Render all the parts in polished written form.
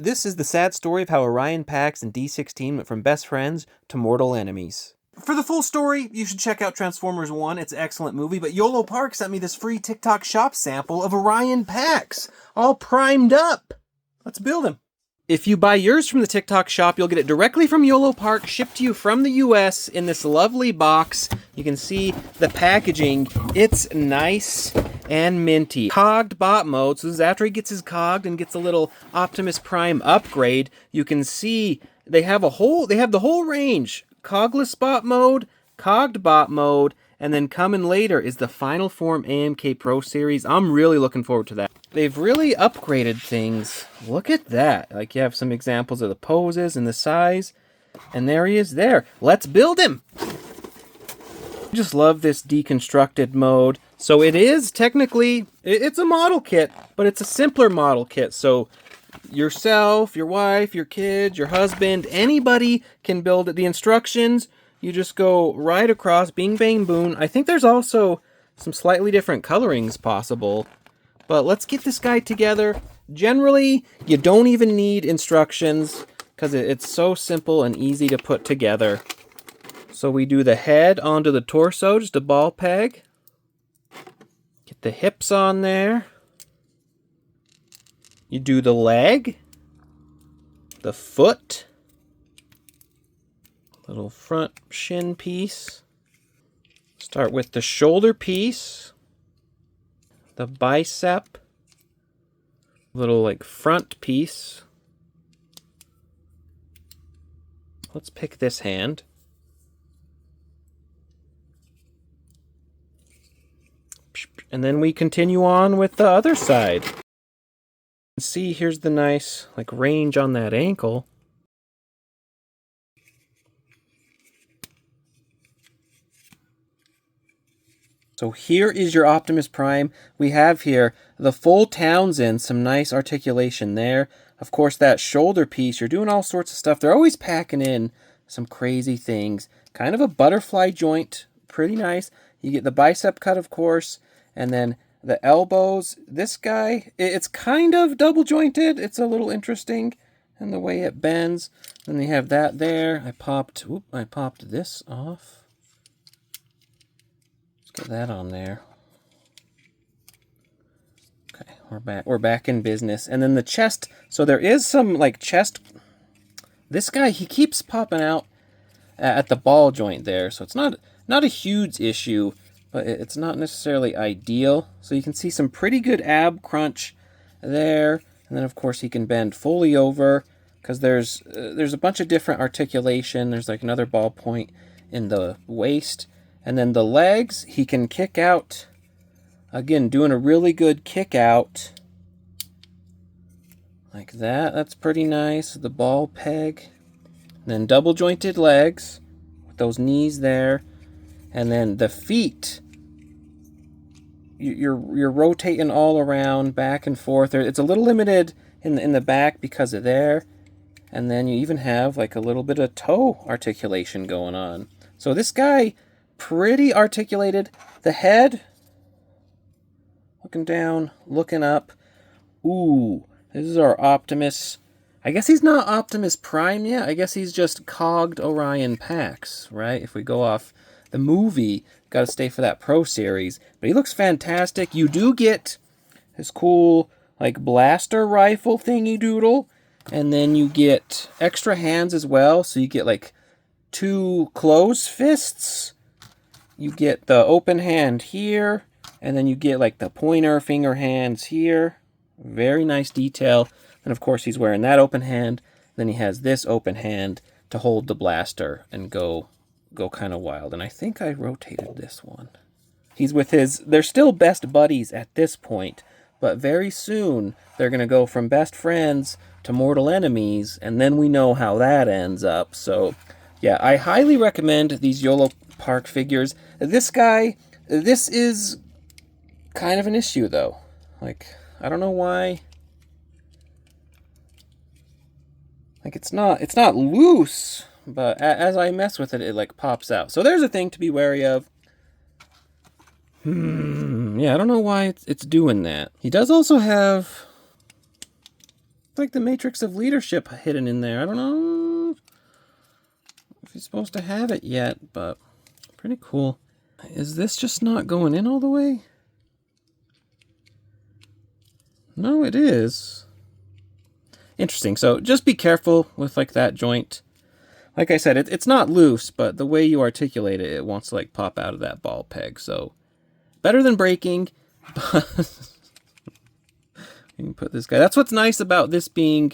This is the sad story of how Orion Pax and D16 went from best friends to mortal enemies. For the full story, you should check out Transformers 1. It's an excellent movie, but yolopark sent me this free TikTok shop sample of Orion Pax, all primed up. Let's build him. If you buy yours from the TikTok shop, you'll get it directly from yolopark, shipped to you from the US in this lovely box. You can see the packaging. It's nice and minty. Cogged bot mode, so this is after he gets his cogged and gets a little Optimus Prime upgrade. You can see they have the whole range. Cogless bot mode, cogged bot mode, and then coming later is the Final Form AMK Pro Series. I'm really looking forward to that. They've really upgraded things. Look at that. Like, you have some examples of the poses and the size. And there he is there. Let's build him! I just love this deconstructed mode. So it is technically, it's a model kit, but it's a simpler model kit. So yourself, your wife, your kids, your husband, anybody can build it. The instructions, you just go right across, bing, bang, boom. I think there's also some slightly different colorings possible. But let's get this guy together. Generally, you don't even need instructions because it's so simple and easy to put together. So we do the head onto the torso, just a ball peg. Get the hips on there. You do the leg, the foot, little front shin piece. Start with the shoulder piece, the bicep, little like front piece. Let's pick this hand. And then we continue on with the other side. See, here's the nice like range on that ankle. So here is your Optimus Prime. We have here the full Townsend, some nice articulation there. Of course, that shoulder piece, you're doing all sorts of stuff. They're always packing in some crazy things. Kind of a butterfly joint, pretty nice. You get the bicep cut, of course, and then the elbows. This guy, it's kind of double jointed. It's a little interesting in the way it bends. Then you have that there. I popped this off. Get that on there. Okay, we're back in business. And then the chest, so there is some like chest. This guy, he keeps popping out at the ball joint there, so it's not a huge issue, but it's not necessarily ideal. So you can see some pretty good ab crunch there. And then of course he can bend fully over because there's a bunch of different articulation. There's like another ball point in the waist. And then the legs, he can kick out. Again, doing a really good kick out. Like that. That's pretty nice. The ball peg. And then double jointed legs. With those knees there. And then the feet. You're rotating all around, back and forth. It's a little limited in the back because of there. And then you even have like a little bit of toe articulation going on. So this guy, pretty articulated. The head, looking down, looking up. Ooh, this is our Optimus. I guess he's not Optimus Prime yet. I guess he's just Cogged Orion Pax, right? If we go off the movie, got to stay for that Pro Series. But he looks fantastic. You do get this cool, like, blaster rifle thingy doodle. And then you get extra hands as well. So you get, like, 2 closed fists. You get the open hand here, and then you get like the pointer finger hands here. Very nice detail. And of course he's wearing that open hand. Then he has this open hand to hold the blaster and go kind of wild. And I think I rotated this one. He's with they're still best buddies at this point, but very soon they're going to go from best friends to mortal enemies, and then we know how that ends up. So yeah, I highly recommend these yolopark figures. This guy, this is kind of an issue though. Like, I don't know why. Like, it's not loose, but as I mess with it, it like pops out. So there's a thing to be wary of. Yeah, I don't know why it's doing that. He does also have It's like the matrix of leadership hidden in there. I don't know if he's supposed to have it yet, but pretty cool. Is this just not going in all the way? No, it is. Interesting. So just be careful with like that joint. Like I said, it's not loose, but the way you articulate it, it wants to like pop out of that ball peg. So better than breaking. But you can put this guy. That's what's nice about this being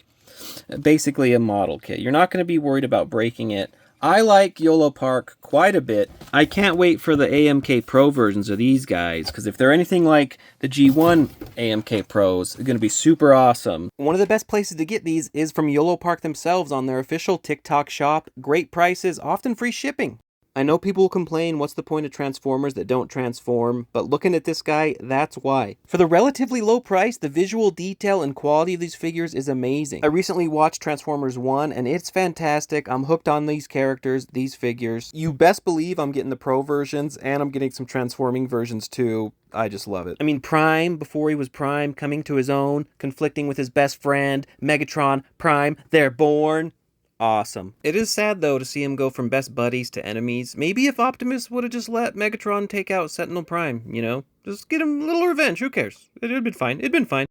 basically a model kit. You're not going to be worried about breaking it. I like yolopark quite a bit. I can't wait for the AMK Pro versions of these guys, because if they're anything like the G1 AMK Pros, they're going to be super awesome. One of the best places to get these is from yolopark themselves on their official TikTok shop. Great prices, often free shipping. I know people will complain, what's the point of Transformers that don't transform, but looking at this guy, that's why. For the relatively low price, the visual detail and quality of these figures is amazing. I recently watched Transformers 1, and it's fantastic. I'm hooked on these characters, these figures. You best believe I'm getting the Pro versions, and I'm getting some transforming versions too. I just love it. I mean, Prime, before he was Prime, coming to his own, conflicting with his best friend, Megatron, Prime, they're born. Awesome. It is sad, though, to see him go from best buddies to enemies. Maybe if Optimus would have just let Megatron take out Sentinel Prime, you know? Just get him a little revenge, who cares? It'd been fine. It'd been fine.